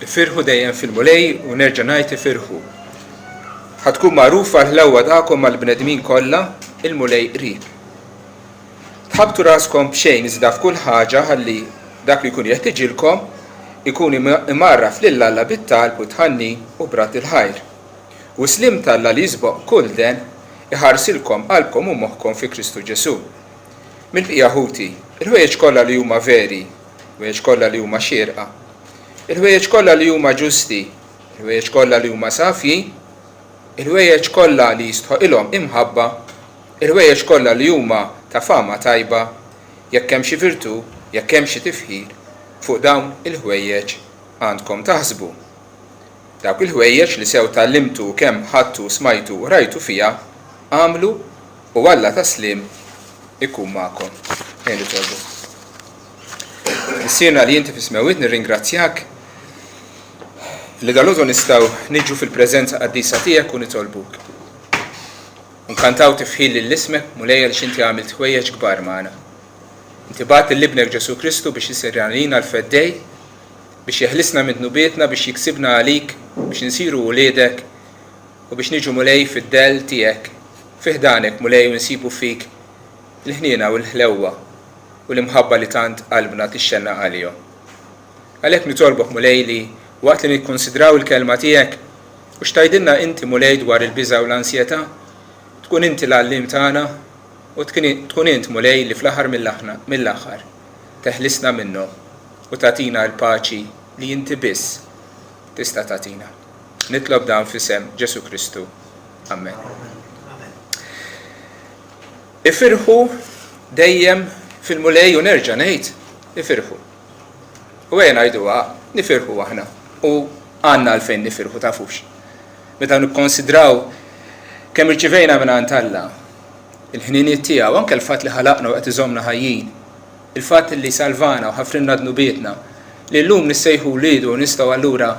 Ifirħu dejjem fil-mulej u nerġa' ngħid ifirħu. Ħatkun magħrufa l-ħlewwa tagħkom mal-bnedmin kollha il-mulej qrib. Tħabbtu raskom b'xejn iżda f'kull ħaġa ħalli dak li jkun jeħtieġilkom ikun imarraf lil Alla bit-talb u tħanni u brat il-ħajr. U slim tal-Alla li jisboq kull den iħarsilkom qalbkom u moħħkom fi Kristu Ġesu. Mill-bqija ħuti, il-ħwejjeġ kollha li huma veri, il-ħwejjeġ kollha li huma xierqa, il-ħwejjeġ kollha li huma ġusti, il-ħwejjeġ kollha li huma safji, il-ħwejjeġ kollha li jistħoqilhom imħabba, il-ħwejjeġ kollha li huma ta' fama tajba, jekk hemm xi virtu, jekk hemm xi tifħir, fuq dawn il-ħwejjeġ għandkom taħsbu. Dawk il-ħwejjeġ li sew tallimtu kemm ħadtu smajtu u rajtu fiha għamlu u Alla taslim ikun magħkom. Ejn tolbu. Nissiena li inti fismewit nirringrazzjak li dalgħodu nistgħu niġu fil-preżenza qaddisa tiegħek u nitolbuk. Nkantaw tifħil lill-ismek mulejja li x'inti għamilt ħwejjeġ kbar magħna. Inti bagħat il-libnek Ġesu Kristu biex jisserjanina l-feddej, biex jeħlisna minn dnubietna, biex jiksibna għalik, biex insiru wuliedek u biex niġu mulej fid-del tiegħek, fiħdanek mulej u nsibu fik l-ħniena u l-ħlewwa u l-imħabba li tant qalbna tixxenna għalihom. Għalhekk nitolbok mulej li waqt li nikkonsidraw il-kelma tiegħek u x'tgħidilna inti mulej dwar il-biża' u l-ansjetà, tkun inti l-għallim tagħna u tkun int mulej li fl-aħħar mill-aħħar teħlisna minnhom u tagħtina l-paċi li inti biss tista' tagħtina. Nitlob dan f'isem Ġesu Kristu. Amen. Ifirħu dejjem fil-mulej u nerġa' ngħid ifirħu. U għen ngħiduha nifirħu aħna u għandna għalfejn nifirħu tafux. Meta nikkonsidraw kemm irċivejna minn għand Alla il-ħniniet tiegħu anke l-fatt li ħalaqna u qed iżommna ħajjin, il-fatt li salvana u ħafrinna dnubietna li llum nissejħu wliedu u nistgħu allura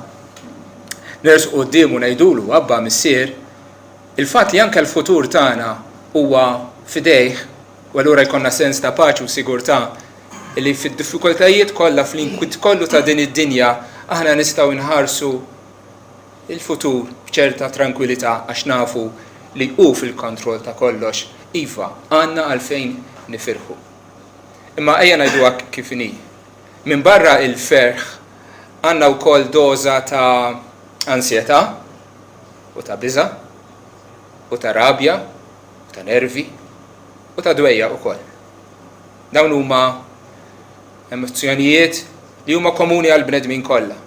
nersqu qudiemu ngħidulu Abba missier, il-fatt li anke l-futur tagħna huwa fidejh u allura jkollna sens ta' paċi u sigurtà li fid-diffikultajiet kollha fl-inkwit kollu ta' din id-dinja aħna nistgħu nħarsu il-futur b'ċerta tranquillità għax nafu li hu fil-kontroll ta' kollox. Iva, għandna għalfejn nifirħu. Imma ejja ngħiduha kif inhi. Minn barra il-ferħ għandna wkoll doża ta' ansjetà u ta' biża' u ta' rabja u ta' nervi u ta' dwejja wkoll. Dawn huma emozzjonijiet li huma komuni għall bnedmin kollha.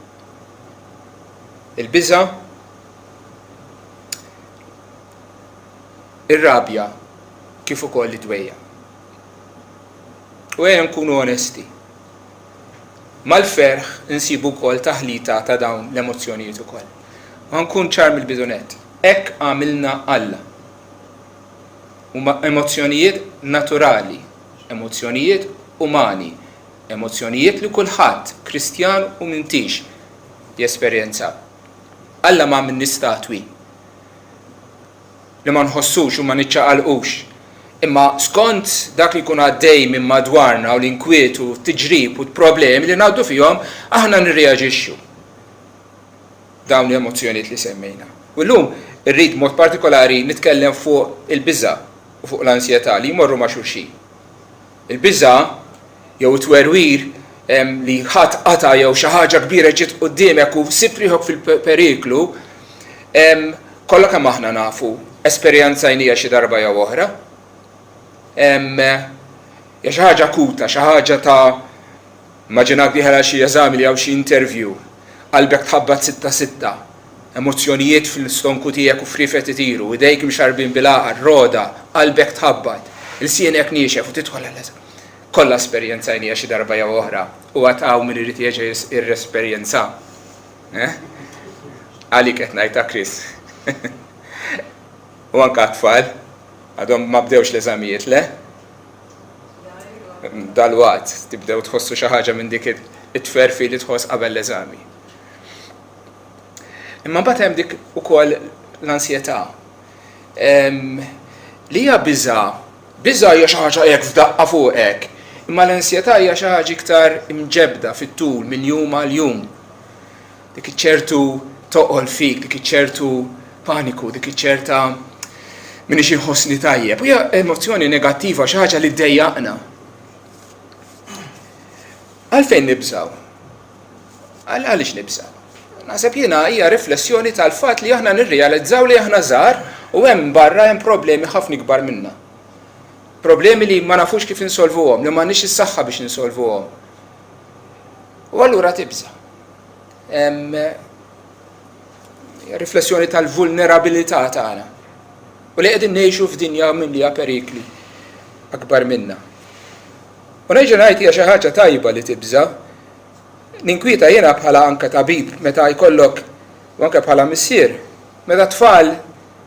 Il-biża', ir-rabja kif ukoll id-dwejja. U ejja nkunu onesti. Mal-ferħ insibu wkoll taħlita ta' dawn l-emozzjonijiet ukoll. Ma nkun ċar mill-bidunet. Hekk għamilna Alla. Huma emozzjonijiet naturali, emozzjonijiet umani, emozzjonijiet li kulħadd Kristjan u mintix jesperjenzaw. Alla ma minn statwi li ma nħossux u ma niċċaqalqux. Imma skont dak li jkun għaddej minn madwarna u l-inkwiet u t-tiġrib u t-problemi li ngħaddu fihom aħna nirreaġixxu. Dawn l-emozzjonijiet li semmejna. U llum irrid mod partikolari nitkellem fuq il-biża' u fuq l-ansjetà li jmorru ma' xulxin. Il-biża' jew it-twerwir li ħadd qata' jew xi ħaġa kbira ġiet quddiemek u sib rieħek fil-periklu, kollha kemm aħna nafu esperjenzajnija xi darba jew oħra. Xi ħaġa akuta, xi ħaġa ta' immaġinak diħela xi eżami li jew xi interview, qalbek tħabbat sitta, emozzjonijiet fil-stonku tiegħek u frifet itiru, idejk mxarbin bil-aqar, roda, qalbek tħabbat, il-sienek niexef u tidħol għal-eżam. Kollha esperjenzajnija xi darba jew oħra u għataw min irid jeġa ir-esperjenza. Għalik qed ngħid ta' Kris. U anke tfal għadhom ma bdewx l-eżamijiet le? Dalwaqt tibdew tħossu xi ħaġa minn dik it-tferfi li tħoss qabel l-eżami. Imma mbagħad hemm dik ukoll l-ansjetà. Li hija biża' hija xi ħaġa hekk f'daqqa fuqek, imma l-ansjetà hija xi ħaġa iktar imġebda fit-tul minn jum għal jum. dik ċertu toqol fik, dik ċertu paniku, dik ċerta minix inħossni tajjeb. U hija emozzjoni negattiva, xi ħaġa li ddejjaqna. Għalfejn nibżaw? Għaliex nibżaw? Naħseb jiena hija riflessjoni tal-fatt li aħna nirrealizzaw li aħna żgħar u hemm barra hemm problemi ħafna kbar minna. Problemi li ma nafux kif insolvuhom, li m'għandniex is-saħħa biex insolvuhom. U allura tibża. Riflessjoni tal-vulnerabilità tagħna. U li qegħdin ngħixu f'dinja mimlija perikli akbar minna. U nerġa' ngħid hija xi ħaġa tajba li tibża. Ninkwita jiena bħala anke tabib meta jkollok u anke bħala missier, meta tfal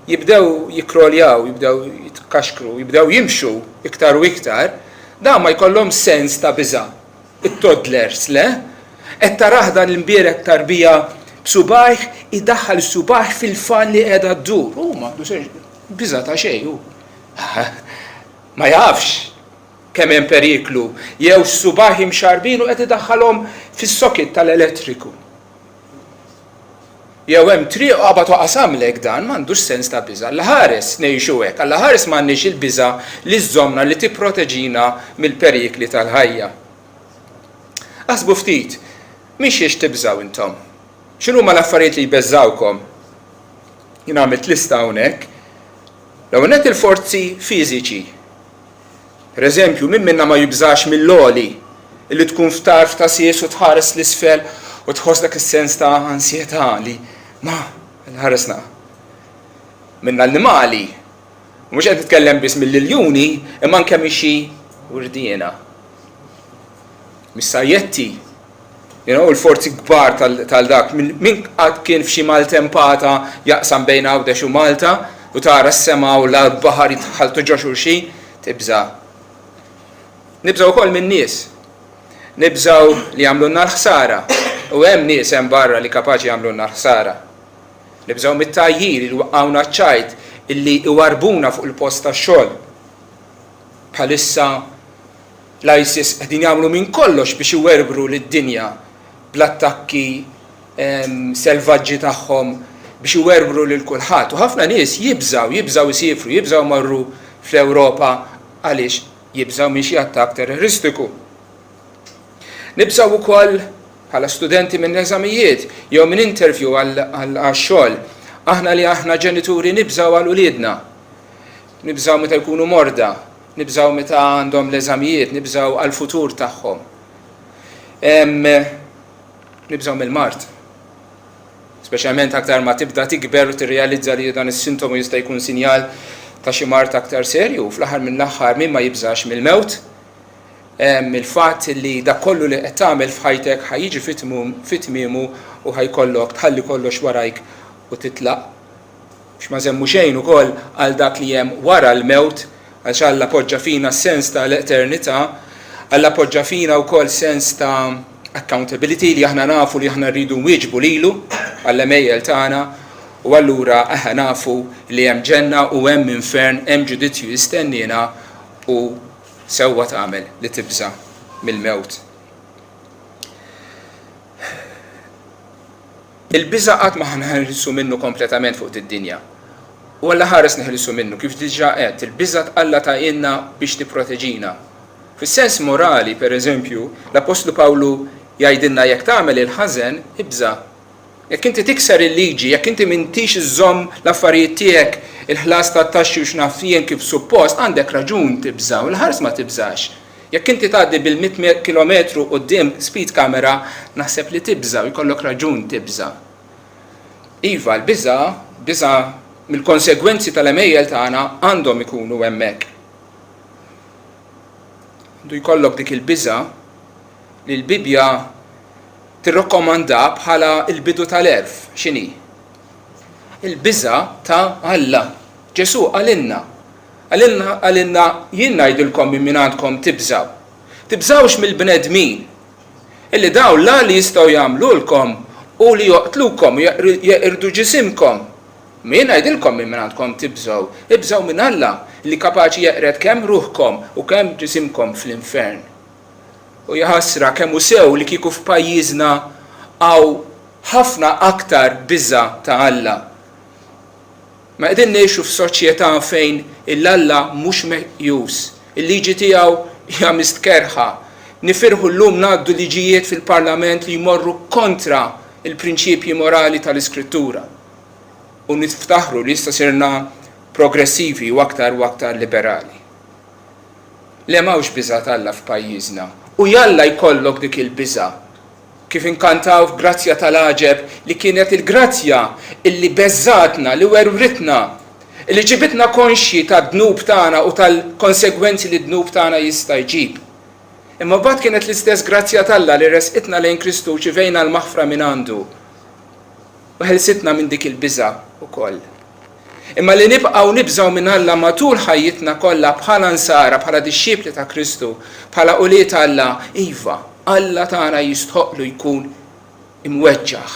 jibdew jikroljaw, jibdew jitkaxkru, jibdew jimxu iktar u iktar, dan ma jkollhom sens ta' biża. It-toddlers le, qed tarah dan l-imbierek tarbija b'subaħ idaħħal subaħ fil-fan li qiegħda ddur. Ma biża ta' xejn hu. Ma jafx kemm hemm periklu, jew subaħ imxarbin u qed idaħħalhom fis-socket tal-elettriku. Jew hemm triq qabad waqasamlek dan m'għandux sens ta' biża. Alla-ħares ngħixu hekk, alla-ħares m'għandniex il-biża li żżommna li tipproteġina mill-perikli tal-ħajja. Aħsbu ftit, mhix tibżaw intom. X'inhuma l-affarijiet li jbeżżawkom? Jien għamilt lista hawnhekk. L-ewwel il-forzi fiżiċi. Per eżempju, min minna ma jibżax mill-loli, illi tkun ftar f'tasies u tħares l-isfel u tħoss dak is-sens ta' ansjetà li ma ħaresna. Minna l-animali, mhux qed titkellem biss mill-liljuni, imma anke mixi urdiena. Mis-sajjetti, l-forzi kbar tal-dak, min qatt kien f'xi maltempata jaqsam bejn Għawdex u Malta u tara s-sema u l-baħar jitħaltu ġo xulxin, tibża. Nibżaw ukoll minn nies. Nibżaw li jagħmlulna l-ħsara. U hemm nies hemm barra li kapaċi jagħmlulna l-ħsara. Nibżaw mit-tajjir li waqgħuna ċ-ċajt illi iwarbuna fuq il-post tax-xogħol. Bħalissa l-ISIS qegħdin jagħmlu minn kollox biex iwerbru lid-dinja bl-attakki selvaġġi tagħhom biex iwerbru lil kulħadd. U ħafna nies jibżaw isifru, jibżaw marru fl-Ewropa għaliex jibżaw minn xi attakk terroristiku. Nibżaw ukoll bħala studenti minn eżamijiet jew minn interview għax-xogħol. Aħna li aħna ġenituri nibżaw għal uliedna. Nibżaw meta jkunu morda, nibżaw meta għandhom l-eżamijiet, nibżaw għal futur tagħhom. Nibżaw mill-mart. Speċjalment aktar ma tibda tikber u tirrealizza li dan is-sintomu jista' jkun sinjal ta' xi mart aktar serju, fl-aħħar mill-aħħar min ma jibżax mill-mewt, mill-fatt li dak kollu li qed tagħmel f'ħajtek ħajjiġi fit-tmiemu u ħajkollok tħalli kollox warajk u titlaq. Biex ma żemmu xejn ukoll għal dak li hemm wara l-mewt, għax Alla poġġa fina sens ta' l-eternità, Alla poġġa fina wkoll sens ta' accountability li aħna nafu li aħna rridu nwieġbu lilu għall-emejjel tagħna. U allura aħna nafu li hemm ġenna u hemm infern, hemm ġudizzju jistennina u sewwa tagħmel li tibża mill-mewt. Il-biża' qatt ma ħanħelsu minnu kompletament fuq id-dinja. U alla ħares neħilsu minnu kif diġà qed, il-biża' Alla tgħinna biex tipproteġina. Fis-sens morali, pereżempju, l-Apostlu Pawlu jgħidilna jekk tagħmel il-ħażen, ibża'. Jekk inti tikser il-liġi, jekk inti m'intix iżżomm l-affarijiet tiegħek il-ħlas tat-taxxi u x'naffijen kif suppost, għandek raġun tibża' u l-ħares ma tibżax. Jekk inti tgħaddi bil-100 kilometru quddiem speed camera, naħseb li tibża u jkollok raġun tibża. Iva, l-biża' mill-konsegwenzi tal-emejjel tagħna għandhom ikunu hemmhekk. Għandu jkollok dik il-biża' li l-Bibja tirrakkomanda bħala il-bidu tal-erf, x'inhi? Il-biża' ta' Alla. Ġesu għalinna jien ngħidilkom minn għandkom tibżaw. Tibżawx mill-bnedmin. Illi dawn la li jistgħu jagħmlulkom u li joqtlukom u jeqirdu ġisimkom. Min ngħidilkom minn għandkom tibżaw. Ibżaw minn Alla li kapaċi jeqret kemm ruħkom u kemm ġisimkom fl-infern. U jaħasra kemm hu sew li kieku f'pajjiżna għaw ħafna aktar biża ta' Alla. Ma qegħdin ngħixu f'soċjetà fejn il-Alla mhux meqjus, il-liġi tiegħu hija mistkerħa. Nifirħu llum ngħaddu liġijiet fil-Parlament li jmorru kontra il-prinċipji morali tal-Iskrittura. U niftaħru li issa sirna progressivi u aktar liberali. Le m'hawnx biża Alla f'pajjiżna. U jalla jkollok dik il-biża. Kif inkantaw f'grazzja tal-Aġeb li kienet il-grazzja illi beżżatna, li werwritna, illi ġibitna konxji tad-dnub tagħna u tal-konsegwenzi li d-dnub tagħna jista' jġib. Imma bad kienet l-istess grazzja tal-Alla li resqitna lejn Kristu ċivejna l-maħfra minn għandu. U ħelsitna minn dik il-biża ukoll. Imma li nibqgħu nibżgħu minn Alla matul ħajjitna kollha bħala nsara, bħala dixxiepli ta' Kristu, bħala uliet Alla, iva, Alla tagħna jistħoqlu jkun imweġġaħ.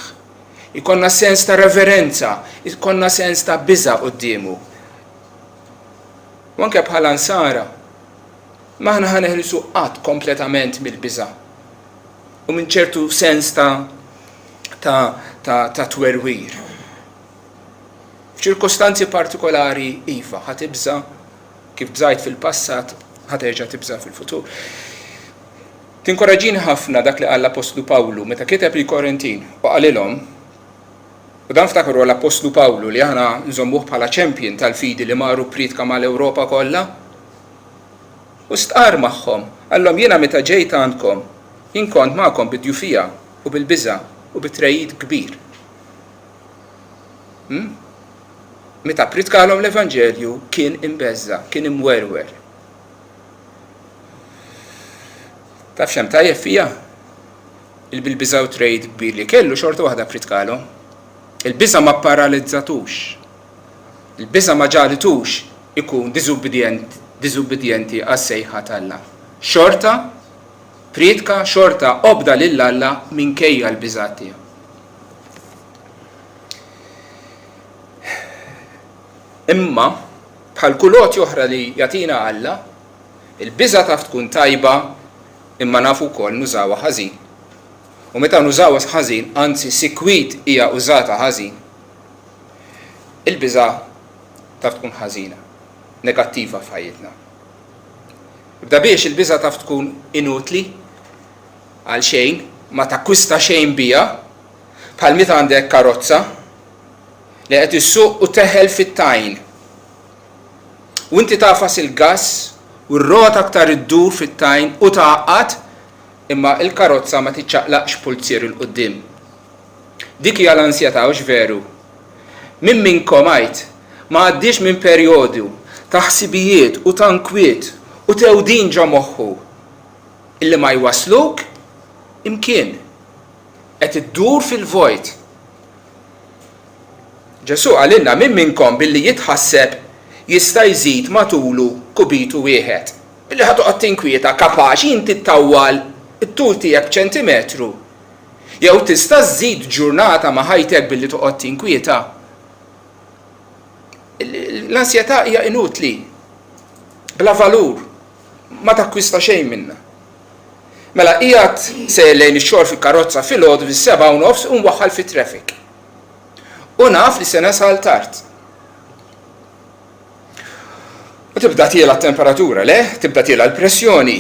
Ikonna sens ta' reverenza, ikonna sens ta' biża qudiemu. U anke bħala nsara, maħna ħaneħlisu qatt kompletament mill-biża. U minn ċertu sens ta' twerwir. F'ċirkostanzi partikolari iva ħatibża kif bżajt fil-passat ħaterġa' tibża fil-futur. Tinkoraġini ħafna dak li qal l-Apostlu Pawlu meta kiteb lill-Korintin u qalilhom, u dan ftakru l-Apostlu Pawlu li aħna nżommuh bħala champion tal-fidi li maru pritka mal-Ewropa kollha. U stqar magħhom, għallhom jiena meta ġejt għandkom, jien kont magħkom bid-djufija u bil-biża u bit-trejid kbir. Meta pritkalhom l-Evanġelju kien imbeżza, kien imwerwer. Taf xem tajjeb fija? Il-bil-biża u trejid kbir li kellu xorta waħda pritkalhom. Il-biża ma paralizzatux. Il-biża ma ġalitux ikun diżubbidjenti għas-sejħa tal-Alla. Xorta pritka, xorta obda lill-Alla minkejja l-biża tiegħu. Imma bħal kulot oħra li jagħtina Alla, il-biża taf tkun tajba imma nafu wkoll nużawha ħażin. U meta nużawha ħażin, anzi sikwit hija użata ħażin, il-biża taf tkun ħażina, negattiva f'ħajjitna. Ibda biex il-biża taf tkun inutli għal xejn, ma takkwista xejn biha, bħal meta għandek karozza li qed issuq u teħel fit-tajn. U inti tafas il-gass u r-rota aktar iddur fit-tajn u taqqat, imma il-karozza ma tiċċaqlaqx pulzier il-qudiem. Dik hija l-ansjetà u veru. Min minnkom għajt ma għaddix minn perjodu ta' ħsibijiet u ta' nkwiet u tewdin ġo moħħu illi ma jwasluk imkien qed iddur fil-vojt. Ġesu għalinna min minnkom billi jitħasseb jista' jżid matulu kubitu wieħed. Billi ħadu qatt tinkwieta kapaċi inti ttawwal it-tul tiegħek b'ċentimetru. Jew tista' żżid ġurnata ma' ħajtek billi toqgħod tinkwieta. L-ansjetà hija inutli. Bla valur. Ma takkwista xejn minnha. Mela qiegħed sejlejn ix-xogħol fil-karozza filgħodu fis-7:30 u mwaħħal fit-traffic. U naf li se nasal tard. U tibda tiela t-temperatura, le? Tibda tiela l-pressjoni.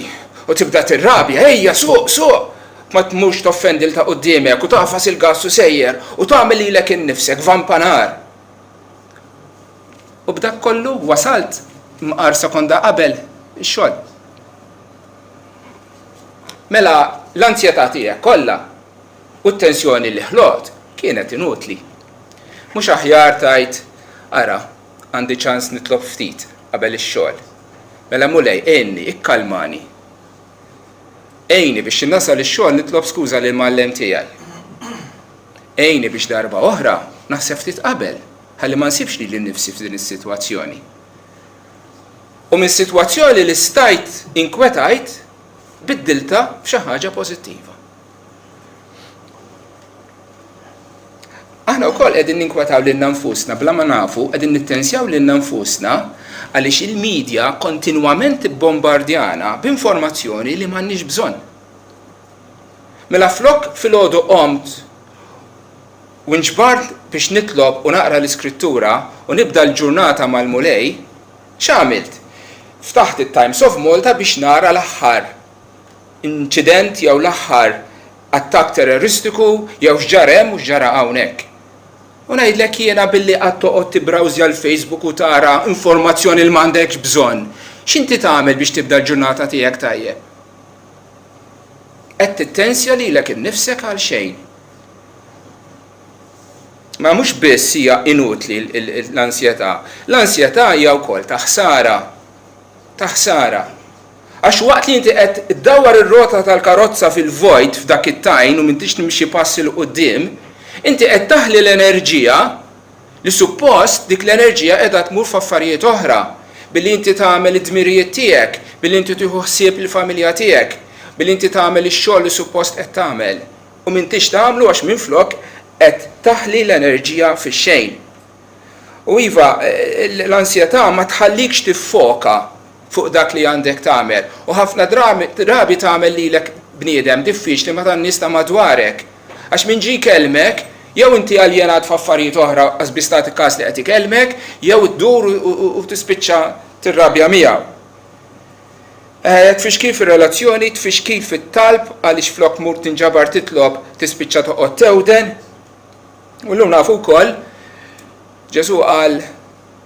U tibda tirrabja, ejja, suq! Ma tmux toffendi ta' qudiemek u tafas il-gass u sejjer u tagħmel lilek innifsek vampanar. U b'dak kollu wasalt mqar sekonda qabel ix-xogħol. Mela l-ansjetà tiegħek kollha u t-tensjoni li ħloqt kienet inutli. Mhux aħjar tajt, ara, għandi ċans nitlob ftit qabel ix-xogħol. Mela mulej, għenni, ikkalmani. Ejni biex nasal ix-xogħol nitlob skuża lil mallem tiegħi. Ejni biex darba oħra naħseb ftit qabel, ħalli ma nsibx li nnifsi f'din is-sitwazzjoni. U mis-sitwazzjoni li stajt inkwetajt biddilta f'xi ħaġa pożittiva. Aħna wkoll qegħdin ninkwetaw lil nfusna bla ma nafu qegħdin nittensjaw lil nfusna għaliex il-medja kontinwament tibbombardjana b'informazzjoni li m'għandniex bżonn. Mela flok filgħodu qomt U nġbart biex nitlob u naqra l-iskrittura u nibda l-ġurnata mal-mulej, x'għamilt? Ftaħt it-Times of Malta biex nara l-aħħar inċident jew l-aħħar attak terroristiku jew x'ġara hemm u x'ġara hawnhekk. U ngħidlek jiena billi qatt toqgħod tibbrowżja l-Facebook u tara informazzjoni li m'għandekx bżonn. X'inti tagħmel biex tibda l-ġurnata tiegħek tajjeb? Qed tittensja lilek innifsek għal xejn. Ma mhux biss hija inutli l-ansjetà. L-ansjetà hija wkoll ta' ħsara. Ta' ħsara. Għax waqt li inti qed iddawwar ir-rota tal-karozza fil-vojt f'dak it-tajn u m'intix nimxi passi l quddiem, inti qed taħli l-enerġija li suppost dik l-enerġija qiegħda tmur f'affarijiet oħra billi inti tagħmel id-dmirijiet tiegħek, billi inti tieħu ħsieb il-familja tiegħek, billi inti tagħmel ix-xogħol li suppost qed tagħmel. U m'intix tagħmlu għax minflok qed taħli l-enerġija fix-xejn. U iva, l-ansjetà ma tħallikx tiffoka fuq dak li għandek tagħmel. U ħafna drabi tagħmel lilek bniedem diffiċli ma tan-nies ta' madwarek. Għax min ġi kelmek, jew inti għaljenat f'affarijiet oħra qasbis tagħti każ li qed ikelmek, jew iddur u tispiċċa tirrabja miegħu. Tfixkil fir-relazzjoni, tfixkil fit-talb għaliex flok mur tinġabar titlob tispiċċa toqgħod tewden. U llum nafu wkoll Ġesu qal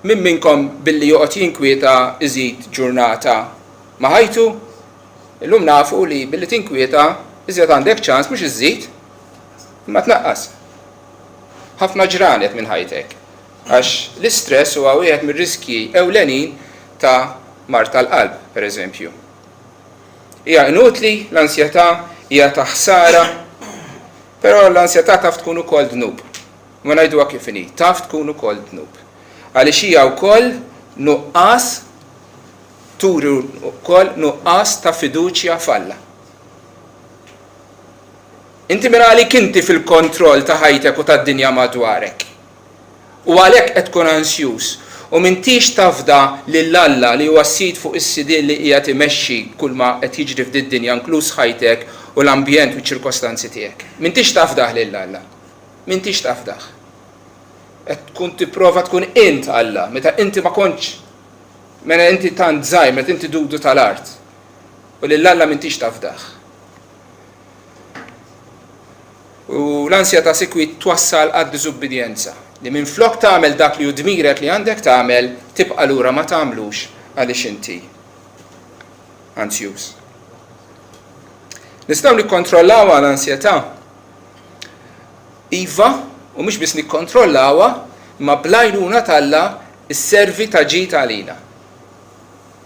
min minnkom billi joqgħod jinkwieta iżid ġurnata ma' ħajtu, illum nafu li billi tinkwieta iżjed għandek ċans mhux iżid ma tnaqqas. Ħafna ġranet minn ħajtek. Għax l-istress huwa wieħed mir-riski ewlenin ta' mart tal-qalb, pereżempju. Hija inutli, l-ansjetà hija ta' ħsara, però l-ansjetà taf tkun ukoll dnub. Ma ngħiduha kif inhi, taf tkun ukoll dnub. Għaliex hija wkoll nuqqas turi wkoll nuqqas ta' fiduċja falla. Inti minn għalik inti fil-kontroll ta' ħajtek u tad-dinja madwarek. U għalhekk qed tkun ansjuż u m'intix tafda lill-Alla li huwa sit fuq is-sidien li qiegħed imexxi kull ma qed jiġri f'did-dinja inkluż ħajtek u l-ambjent u ċ-ċirkostanzi tiegħek. M'intix tafdah lill-Alla. M'intix tafdah. Qed tkun tipprova tkun int Alla, meta inti ma kontx meta inti tant żgħir, meta inti dudu tal-art. U lill-Alla m'intix tafdah. U l-ansjetà sikwit twassal għad-diżubbidjenza li minflok tagħmel dak li hu dmirek li għandek tagħmel tibqa' lura ma tagħmlux għaliex inti ansjuż. Nistgħu nikkontrollawha l-ansjetà iva u mhux biss nikkontrollawha ma bl-għajnuna talla s-servi ta' ġid għalina.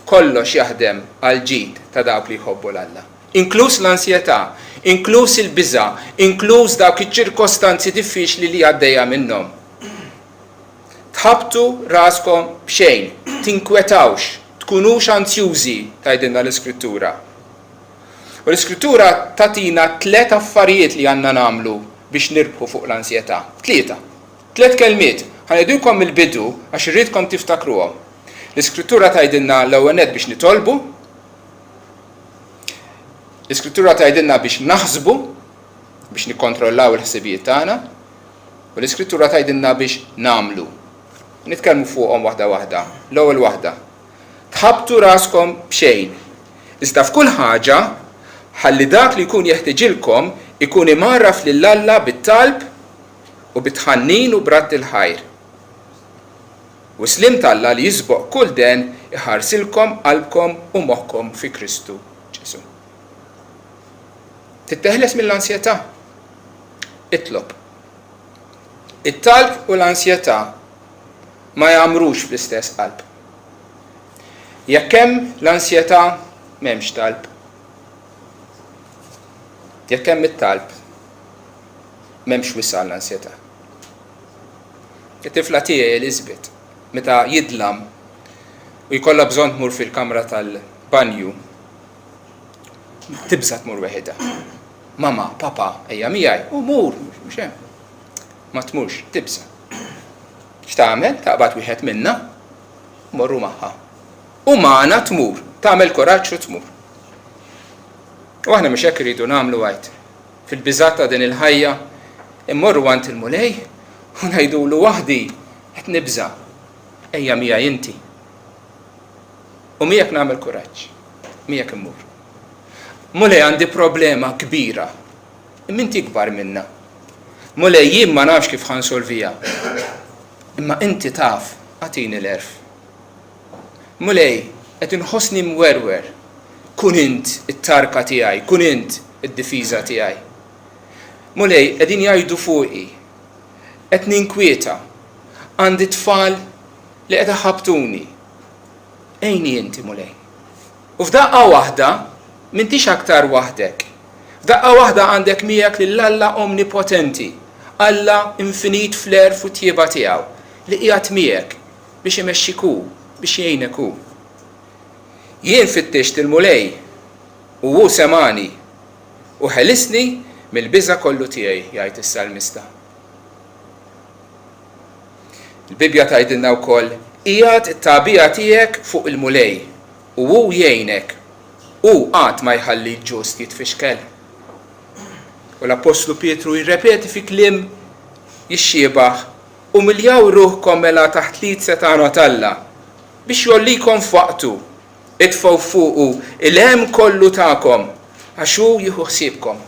Kollox jaħdem għal ġid ta' dawk li jħobbu l-Alla. Inkluż l-ansjetà, inkluż il-biża', inkluż dawk iċ-ċirkostanzi diffiċli li għaddejja minnhom. Tħabtu raskom b'xejn, tinkwetawx, tkunux ansjużi tgħidilna l-Iskrittura. U l-Iskrittura tagħtina 3 affarijiet li għandna nagħmlu biex nirbħu fuq l-ansjetà. 3 kelmiet, ħanedulkom il-bidu għax irridkom tiftakruhom. L-Iskrittura tgħidilna l-ewwel nett biex nitolbu, l-Iskrittura tgħidilna biex naħsbu, biex nikkontrollaw il-ħsibijiet tagħna, u l-Iskrittura tgħidilna biex nagħmlu. Nitkellmu fuqhom waħda waħda. L-ewwel waħda. Tħabbtu raskom b'xejn. Iżda f'kull ħaġa ħalli dak li jkun jeħtieġilkom ikun imarraf lill-Alla bit-talb u bit-tħannin u bratt il-ħajr. U slim tal-Alla li jisboq kull den iħarsilkom qalbkom u moħħkom fi Kristu Ġesu. Titteħles mill-ansjetà. Itlob. It-talb u l-ansjetà ma jagħmrux fl-istess qalb. Jekk hemm l-ansjetà m'hemmx talb. Jekk hemm it-talb m'hemmx wisal l-ansjetà. It-tifla tiegħi Elizabeth meta jidlam u jkollha bżonn tmur fil-kamra tal-banju tibża tmur weħedha. Mama, papa, ejja miegħi, u mur, mhux hemm. Ma tmurx, tibża. X'tagħmel? Taqbad wieħed minnha, morru magħha. U magħna tmur, tagħmel kuraġġ u tmur. U aħna mhux hekk iridu nagħmlu għajt. Fil-biżgħat ta' din il-ħajja immorru għand il-mulej u ngħidulu waħdi qed nibża. Ejja mija inti. U miegħek nagħmel kuraġġ. Miegħek immur. Mulej għandi problema kbira. Inti kbar minna. Mulej jien ma nafx kif ħansolvija. Imma inti taf, għatini l-erf. Mulej, qed inħossni mwerwer. Kun int it-tarka tiegħi, kun int id-difiża tiegħi. Mulej, qegħdin jgħidu fuqi. Qed ninkwieta. Għandi tfal li qed ħabtuni. Ejni inti mulej. U f'daqqa waħda, m'intix aktar waħdek. F'daqqa waħda għandek miegħek lill-Alla omnipotenti, Alla infinit fl-erf u tjieba tiegħu, li qiegħed miegħek biex imexxiku, biex jgħinek hu. Jien fittext il-mulej u hu semani u ħelisni mill-biża' kollu tiegħi, jgħid is-Salmista. Il-Bibja tgħidilna wkoll qiegħed it-tagħbija tiegħek fuq il-mulej u hu jgħinek u qatt ma jħalli l-ġust jitfixkel. U l-Apostlu Pietru jirrepeti fi kliem jixxiebaħ u miljaw ruħkom mela taħt lid setana Alla biex jollikom f'waqtu itfgħu fuqu il-hemm kollu tagħkom għax hu jieħu ħsiebkom.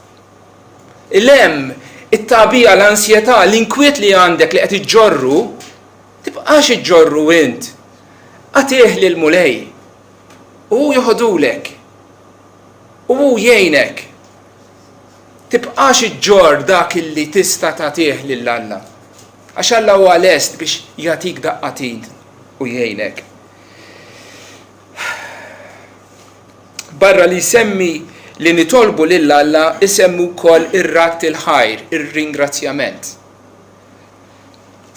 Il-hemm, it-tagħbija, l-ansjetà, l-inkwiet li għandek li qed iġġorru, tibqax iġġorru int. Għatih lill-mulej. U joħodulek. U jgħinek. Tibqax iġġor dak illi tista' tagħtih lill-Alla. Għax Alla huwa lest biex jagħtik daqqatin u jgħinek. Barra li semmi li nitolbu lill-Alla isemmu wkoll ir-rat il-ħajr, ir-ringrazzjament.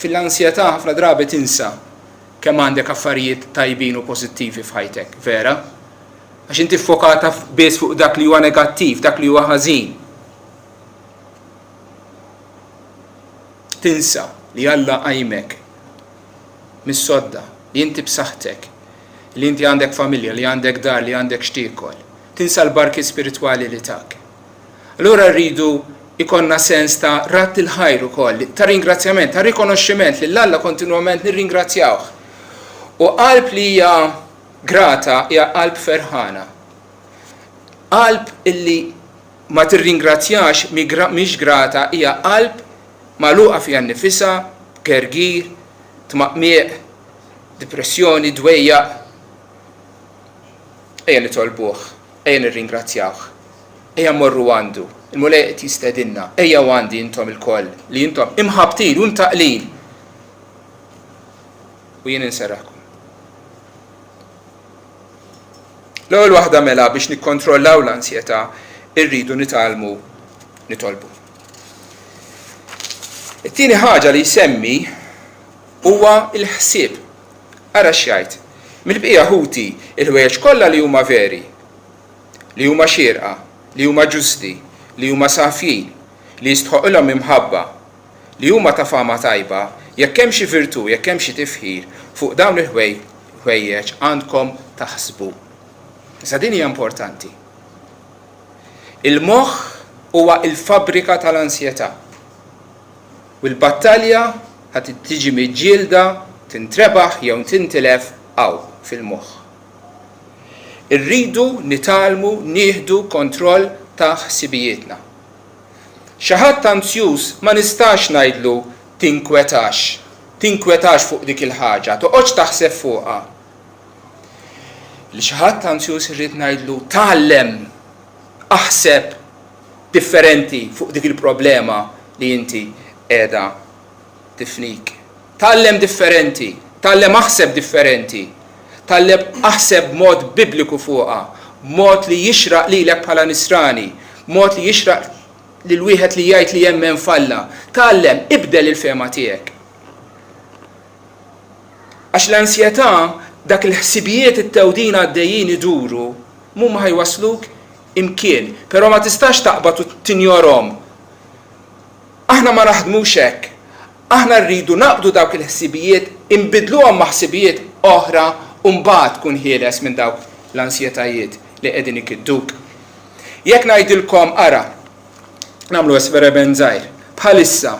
Fil-ansjetà ħafna drabi tinsa kemm għandek affarijiet tajbin u pożittivi f'ħajtek, vera? Għax inti ffokata biss fuq dak li huwa negattiv, dak li huwa ħażin. Tinsa li Alla qajmek mis-sodda, li inti b'saħħtek, li inti għandek familja, li għandek dar, li għandek xtiekol. Tinsa l-barki spiritwali li tak. Allura rridu ikonna sens ta' rat il-ħajr ukoll, ta' ringrazzjament, ta' rikonoxximent li l-Alla kontinwament nirringrazzjawh. U qalb li hija grata hija qalb ferħana. Qalb illi ma tirringrazzjax mhix grata hija qalb magħluqa fiha nnifisha, gergir, tmaqmieq, depressjoni, dwejjaq. Ejja nitolbuh. Ejja nirringrazzjawh. Ejja mmorru għandu. Il-mulej qed jistedinna. Ejja għandi intom il-koll li intom imħabtin u mtaqlin. U jien inserraħkom. L-ewwel waħda mela biex nikkontrollaw l-ansjetà irridu nitgħallmu nitolbu. It-tieni ħaġa li jsemmi huwa l-ħsieb. Ara x'jgħid. Mill-bqija ħuti il-ħwejjeġ kollha li huma veri, li huma xierqa, li huma ġusti, li huma safjin, li jistħoqilhom imħabba, li huma ta' fama tajba, jekk hemm xi virtu, jekk hemm xi tifħir, fuq dawn il-ħwejjeġ għandkom taħsbu. Issa din hija importanti. Il-moħħ huwa il-fabbrika tal-ansjetà. U l-battalja ħad tiġi miġġielda, tintrebaħ jew tintilef hawn fil-moħħ. Irridu nitalmu nieħdu kontroll ta' ħsibijietna. Xi ħadd anzjuż ma nistax ngħidlu tinkwetax fuq dik il-ħaġa, toqgħodx taħseb fuqha. Li xi ħadd anzjuż irrid ngħidlu tgħallem aħseb differenti fuq dik il-problema li inti qiegħda tifnik. Tgħallem differenti, tgħallem aħseb differenti. Tgħallem aħseb mod bibliku fuqha, mod li jixraq lilek bħala nisrani, mod li jixraq lil wieħed li jgħid li jemmen falla. Tgħallem ibdel il-fema tiegħek. Għax l-ansjetà dak il-ħsibijiet it-tewdin għaddejjin iduru mhuma ħajwasluk imkien, però ma tistax taqbad u tinjorhom. Aħna ma naħdmux hekk. Aħna rridu naqbdu dawk il-ħsibijiet, inbidluhom ma' ħsibijiet oħra u mbagħad tkun ħieles minn dawk l-ansjetajiet li qegħdin ikidduk. Jekk ngħidilkom ara, nagħmlu esperiment żgħir. bħalissa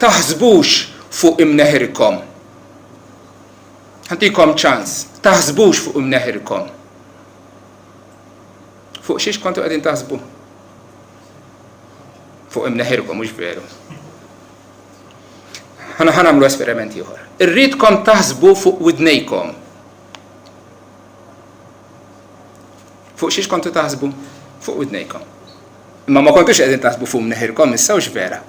taħsbux fuq imneħirkom. Ħantikom ċans, taħsbux fuq imneħirkom. Fuq xiex kontu qegħdin taħsbu? Fuq imneħirkom, mhux veru. Ħanamlu esperimenti ieħor. Irridkom taħsbu fuq widnejkom. Fuq xiex kontu taħsbu? Fuq widnejkom. Imma ma kontux qegħdin taħsbu fuq imneħirkom, issa hux vera.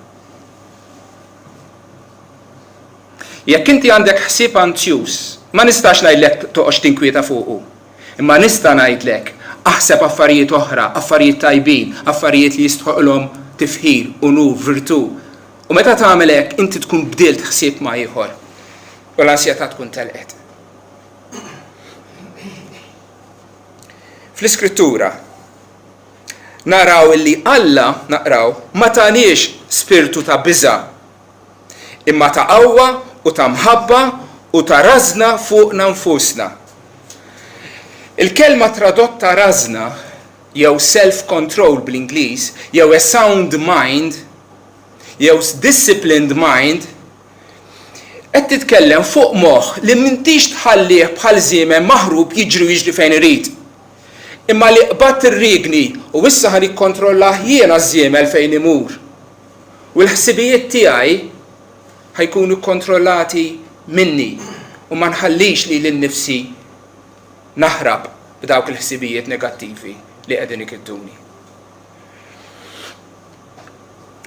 Jekk inti għandek ħsieb anzjuż, ma nistax ngħidlek toqgħodx tinkwieta fuqu. Imma nista' ngħidlek aħseb affarijiet oħra, affarijiet tajbin, affarijiet li jistħoqlhom tifħir u nur virtu. U meta tagħmel hekk inti tkun bdilt ħsieb ma' ieħor. U l-ansjetà tkun telqet. Fl-Iskrittura naraw illi Alla naqraw ma taniex spiritu ta' biża' imma ta' qawwa u ta' mħabba u ta' rażna fuqna nfusna. Il-kelma tradotta rażna jew self-control bl-Ingliż jew a sound mind jew disciplined mind qed titkellem fuq moħħ li m'intix tħallih bħal żiemel maħrub jiġri fejn irid. Imma li qbad irrigni u issa ħan ikkontrollah jiena żiemel fejn imur. U l-ħsibijiet tiegħi ħajkunu kontrollati minni u ma nħallix li l-nifsi naħrab b'dawk il-ħsibijiet negattivi li qegħdin ikidduni.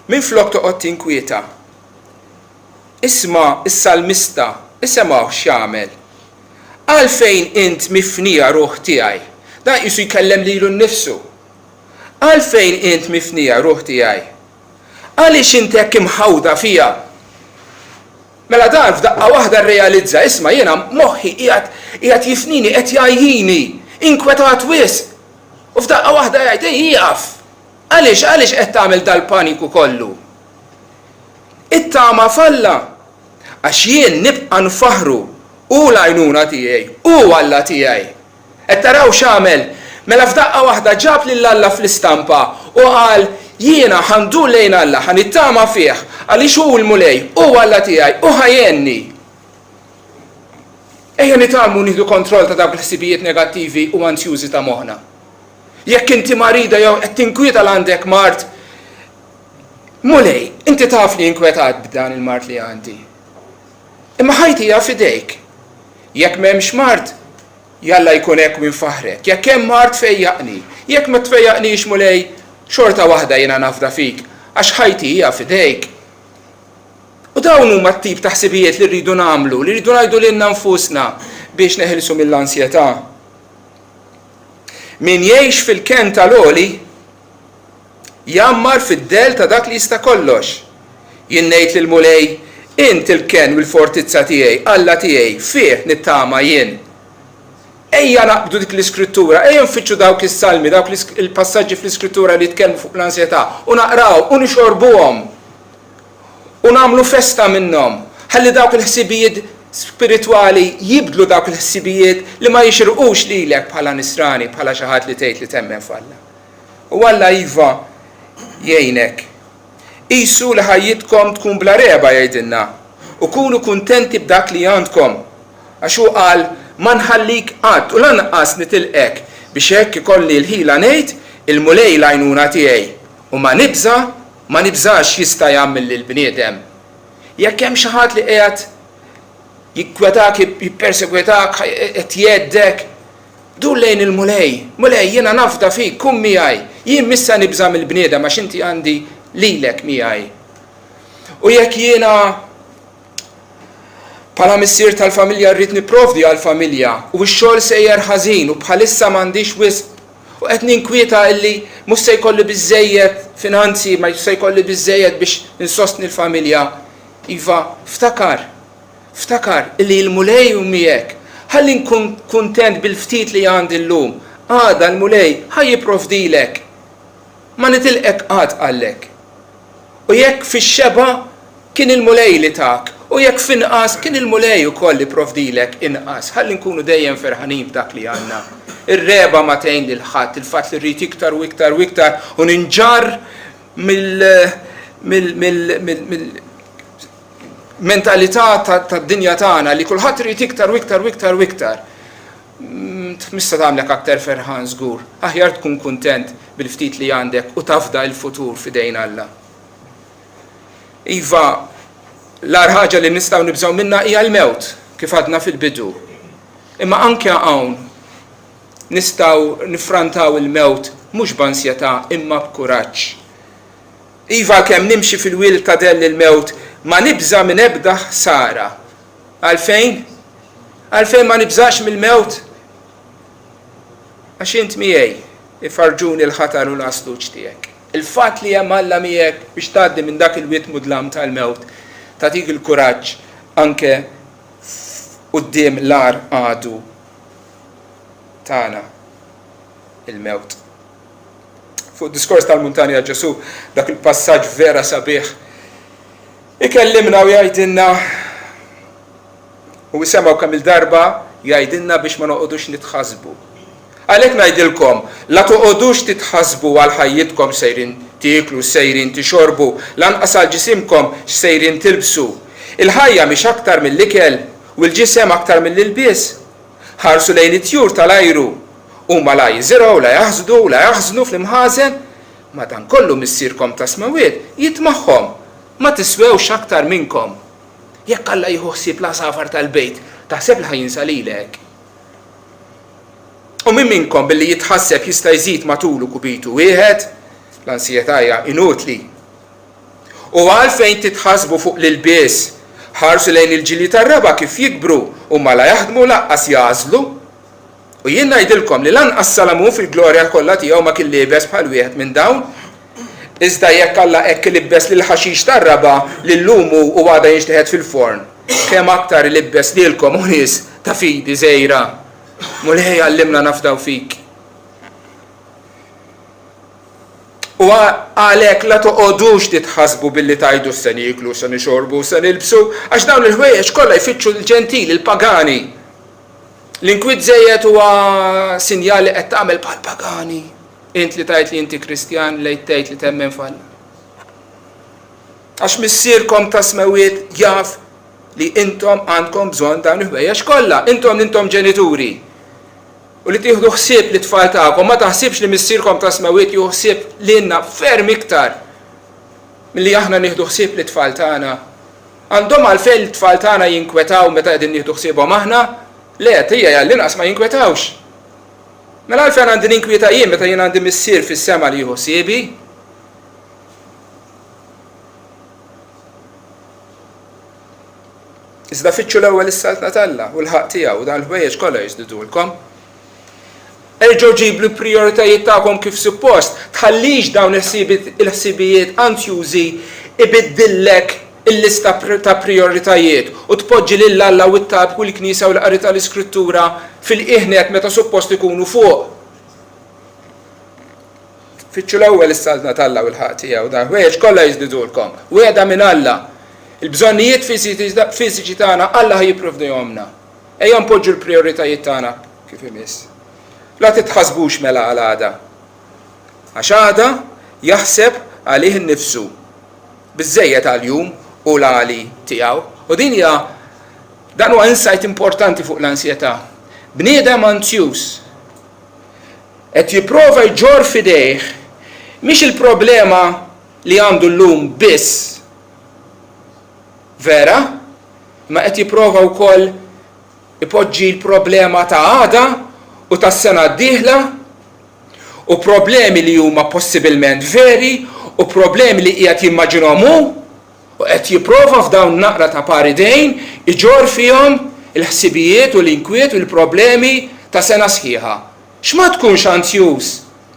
Minflok toqgħod tinkwieta. Isma' is-salmista, isemgħu x'jagħmel. Għalfejn int mifnija ruħ tiegħi. Dan qisu jkellem lilu nnifsu. Għalfejn int mifnija ruħ tiegħi. Għaliex int hekk imħawda fija. Mela dan f'daqqa waħda rrealizza, isma' jiena moħħi qiegħed jifnini, qed jgħajjini, inkwetat wisq. U f'daqqa waħda jgħid jieqaf. Għaliex qed tagħmel dal-paniku kollu? It-tama falla għax jien nibqa' nfaħru u l-għajnuna tiegħi u Alla tiegħi. Qed taraw x'għamel, mela f'daqqa waħda ġab lil Alla fl-istampa u qal jiena ħandur lejn Alla, ħanittama fih, għaliex hu l-mulej, u Alla tiegħi, u ħajenni. Ejja nitalmu nieħdu kontroll ta' dawk il-ħsibijiet negattivi u anzjużi ta' moħħna. Jekk inti marida jew qed tinkwieta l għandek mart, mulej, inti taf li inkwetat b'dan il-mart li għandi. Imma ħajti hija f'idejk. Jekk m'hemmx mart, jalla jkun hekk minn faħrek. Jekk hemm mart fejjaqni, jekk ma tfejjaqnix mulej, xorta waħda jiena nafda fik, għax ħajti hija f'idejk. U dawn huma t-tip ta' ħsibijiet li rridu nagħmlu, li rridu ngħidu lilna nfusna biex neħilsu mill-ansjetà. Min jgħix fil-ken tal-għoli jammar fid-del ta' dak li jista' kollox. Jien ngħid lil mulej, int il-ken u l-fortizza tiegħi, Alla tiegħi, fih nittama jien. Ejja naqbdu dik l-iskrittura, ejja nfittxu dawk is-salmi, dawk il-passaġġi fl-iskrittura li jitkellmu fuq l-ansjetà u naqraw u nixorbuhom u nagħmlu festa minnhom. Ħalli dawk il-ħsibijiet spiritwali jibdlu dawk il-ħsibijiet li ma jixirqux lilek bħala nisrani, bħala xi ħadd li tgħid li temmen f'Alla. U Alla iva jgħinek. Qisu li ħajjitkom tkun bla reba jgħidilna u kunu kuntenti b'dak li għandkom. Għax hu qal ma nħallik qatt u lanqas nitilqek biex hekk ikolli l-ħila ngħid il-mulej l-għajnuna tiegħi u ma nibżax jista' jagħmel lill-bniedem. Jekk hemm xi ħadd li qiegħed jikkwetak, jippersegwetak, qed jgħeddek, dur lejn il-mulej. Mulej, jiena nafda fik, kum miegħi. Jien missa nibża mill-bniedem għax inti għandi lilek miegħi. U jekk jiena bħala missier tal-familja rrid nipprovdi għall-familja u x-xogħol sejjer ħażin u bħalissa m'għandix wisq u qed ninkwieta illi mhux se jkolli biżżejjed finanzi, ma se jkolli biżżejjed biex insostni l-familja. Iva, ftakar illi l-mulej u miegħek. Ħalli nkun kuntent bil-ftit li għandi llum. Għada l-mulej ħaj jipprovdilek. Ma nitilqek qatt għallek. U jekk fix-xeba kien il-mulej li tak. U jekk finqas kien il-mulej ukoll li provdilek inqas. Ħalli nkunu dejjem ferħanin b'dak li għandna. Ir-reba ma tgħin lil ħadd, il-fatt li rrid iktar u iktar u iktar u ninġar mentalità tad-dinja tagħna li kulħadd irid iktar u iktar u iktar u iktar. Mista tagħmlek aktar ferħan żgur. Aħjar tkun kuntent bil-ftit li għandek u tafda l-futur f'idejn Alla. Iva, l-ar ħaġa li nistgħu nibżgħu minnha hija l-mewt kif għadna fil-bidu. Imma anke hawn nistgħu nifrantaw il-mewt mhux b'ansjetà imma b'kuraġġ. Iva kemm nimxi fil-wil ta' del il-mewt ma nibża minn ebda ħsara. Għalfejn? Għalfejn ma nibżax mill-mewt? Għax int miegħi ifarġuni l-ħatar u l-asluġ tiegħek. Il-fatt li hemm Alla miegħek biex tgħaddi minn dak il-wiet mudlam tal-mewt tagħtik il-kuraġġ anke quddiem l-ar għadu tagħna il-mewt. Fuq diskors tal-Muntanja Ġesu dak il-passaġġ vera sabiħ ikellimna u jgħidilna u semgħu kemm il-darba jgħidilna biex ma noqogħdux nitħasbu. Għalhekk ngħidilkom la toqgħodux titħasbu għal ħajjitkom sejrin tieklu, sejrin tixorbu, lanqas għal ġisimkom x'sejrin tilbsu. Il-ħajja mhix aktar mill-ikel u l-ġisem aktar mill-ilbies. Ħarsu lejn it-tjur tal-ajru huma la jiżrgħu la jaħżdu la jaħżnu fl-imħażen, madankollu missierkom ta' smawiet jitmagħhom ma tiswewx aktar minnkom. Jekk Alla jieħu ħsieb l-għasafar tal-bejt, taħseb li ħajinsa lilek. U minn minnkom billi jitħasseb jista' jżid matulu kubitu wieħed, l-ansjetà hija inutli. U għalfejn titħasbu fuq l-ilbies, ħarsu lejn il-ġili tar-raba kif jikbru u ma la jaħdmu laqqas jażlu. U jien ngħidilkom li lanqas Salamun fil-glorja kollha tiegħu ma kien liebes bħal wieħed minn dawn. Iżda jekk Alla hekk libbes lil ħaxix tar-raba lil lumu u għada jinxteħed fil-forn. Kemm aktar libbes lilkom u nies ta' fidi żejra. Mulej għallimna nafdaw fik. U għalhekk la toqgħodux titħasbu billi tgħidu se niklu, se nixorbu, se nilbsu, għax dawn il-ħwejjeġ kollha jfittxu l-ġentili, il-pagani. L-inkwiet żejjed huwa sinjali qed tagħmel bħal-pagani. Int li tajt li inti Kristjan li tgħid li temmen falla. Għax missierkom ta' smawiet jaf li intom għandkom bżonn dawn il-ħwejjeġ kollha, intom ġenituri. U li tieħdu ħsieb li tfal tagħkom, ma taħsibx li missierkom ta' smawiet jieħu ħsieb lilna ferm iktar milli aħna nieħdu ħsieb li tfal tagħna. Għandhom għalfejn it-tfal tagħna jinkwetaw meta qegħdin nieħdu ħsiebhom aħna? Le, tija jgħal-inqas ma jinkwetawx. Mela għalfejn għandi ninkweta jien meta jien għandi missier fis-sema li jieħu ħsiebi? Iżda fitxu l-ewwel is-saltna talla u l-ħaq tiegħu dan l-ħwejjeġ kollha jiżdidulkom. Erġgħu ġiblu prioritajiet tagħkom kif suppost, tħallix dawn il-ħsibijiet antjużi ibiddillek il-lista ta' prioritajiet u tpoġġi lil Alla u t-tab kull knisja u l-qari tal-Iskrittura fil-qiegħnet meta suppost ikunu fuq. Fitxu l-ewwel is-saltna talla u l-ħaq tiegħu dan ħwejjeġ kollha jiżdidulkom. Wiegħda minn Alla. Il-bżonnijiet fiżiċi tagħna Alla ħajjipprovdihomna. Ejja npoġġu l-prijoritajiet tagħna kif imiss. La titħasbux mela għal għada. Għax għada jaħseb għalih innifsu biżżejjed għal-jum u l-għali tiegħu. U din hija dan huwa insight importanti fuq l-ansjetà. Bniedem anzjuż qed jipprova jġorr f'idejh mhix il-problema li għandu llum biss vera, ma qed jipprova wkoll ipoġġi l-problema ta' għada u tas-sena d-dieħla u problemi li huma possibilment veri u problemi li qiegħed jimmaġinhom hu u qed jipprova f'dawn naqra ta' paridejn iġorr fihom il-ħsibijiet u l-inkwiet u l-problemi ta' sena sħiħa. X'ma tkunx anzjuż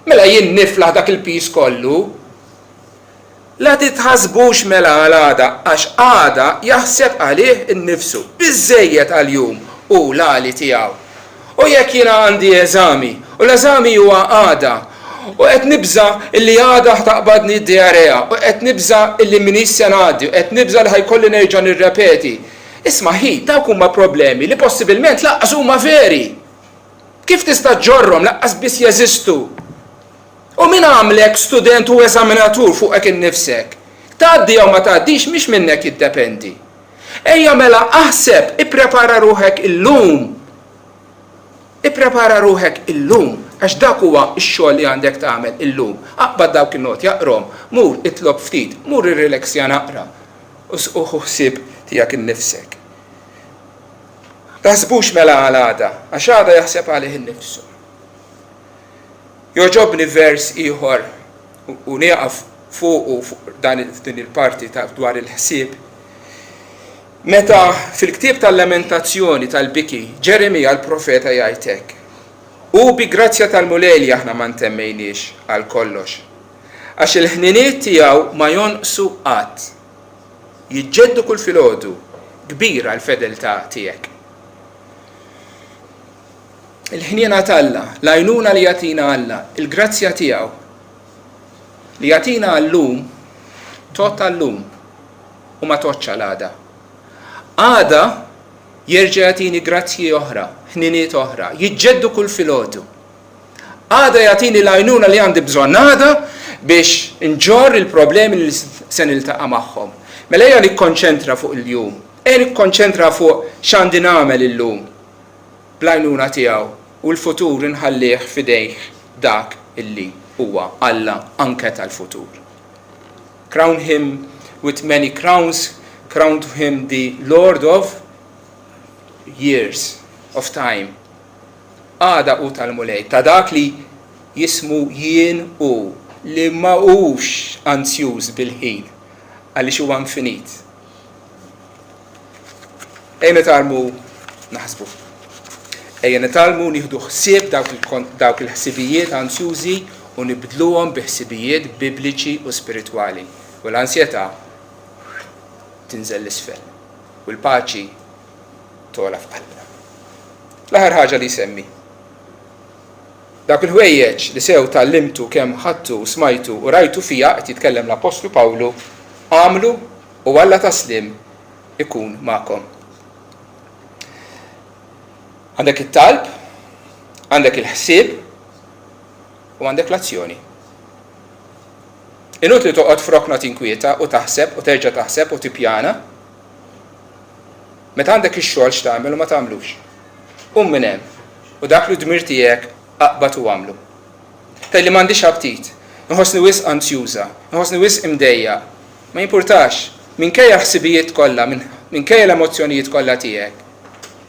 mela jien niflaħ dak il-pis kollu. La titħasbux mela għal għada għax għada jaħseb għalih innifsu biżżejjed għal-jum u l-għali tiegħu. U jekk jiena għandi eżami u l-eżami huwa għada u qed nibża illi għada taqbadni d-diarrea u qed nibża illi minix se ngħaddi u qed nibża li ħajkolli nerġa' nirrepeti. Isma' dawk huma problemi li possibilment laqqas huma veri. Kif tista' ġorrom laqqas biss jeżistu? U min għamlek student u eżaminatur fuqek innifsek? Tgħaddi jew ma tgħaddix mhix minnek jiddependi. Ejja mela aħseb, ipprepara ruħek illum. Ipprepara ruħek illum, għax dak huwa x-xogħol li għandek tagħmel illum. Aqbad dawk in-not jaqrom, mur itlob ftit, mur irrileksja naqra. U ħsieb tiegħek innifsek. Taħsbux mela għal għada, għax għada jaħseb għalih innifsu. Joġobni vers ieħor u nieqaf fuq din il-parti dwar il-ħsieb. Meta fil-ktieb tal-lamentazzjoni tal-biki, Ġeremija l-profeta jgħid hekk. U bi grazzja tal-mulej li aħna ma ntemmejniex għal kollox. Għax il-ħniniet tiegħu ma jonqsu qatt. Jiġġeddu kull filgħodu, kbira l-fedeltà tiegħek. Il-ħniena tal-Alla, l-għajnuna li jagħtina Alla, il-grazzja tiegħu li jagħtina llum, tot llum u ma toċċa l-għada. Għada jerġa' jagħtini grazzi oħra, ħniniet oħra, jiġġeddu kull filgħodu. Għada jagħtini l-għajnuna li għandi bżonn għada biex inġorr il-problemi li se niltaqa' magħhom. Mela ejja nikkonċentra fuq il-jum, ejja nikkonċentra fuq x'għandi nagħmel illum bl-għajnuna tiegħu u l-futur inħallih f'idejh dak illi huwa Alla anke tal-futur. Crown him with many crowns, crown to him the Lord of years of time. Għada u tal-mulej, ta' dak li jismu jien u li ma hux anzjuż bil-ħin għaliex huwa infinit. Ejja nitalmu naħsbu. Ejja nitalmu nieħdu ħsieb dawk il-ħsibijiet anzjużi u nibdluhom bi ħsibijiet bibliċi u spiritwali. U l-ansjetà tinżel l-isfel. U l-paċi tola f'qalbna. L-aħħar ħaġa li semmi. Dak il-ħwejjeġ li sew tallimtu kemm ħadtu u smajtu u rajtu fija qed jitkellem l-Apostlu Pawlu, għamlu u Alla taslim ikun magħkom. Għandek it-talb, għandek il-ħsieb u għandek l-azzjoni. Inutli toqgħod frokna tinkwieta u taħseb u terġa' taħseb u tippjana. Meta għandek ix-xogħol x'tagħmel u ma tagħmlux. Minn hemm u dak li dmir tiegħek aqbad u għamlu. Telli m'għandix aptit, inħossni wisq anzjuża, inħossni wisq imdejja. Ma jimpurtax, minkejja ħsibijiet kollha, minkejja l-emozzjonijiet kollha tiegħek.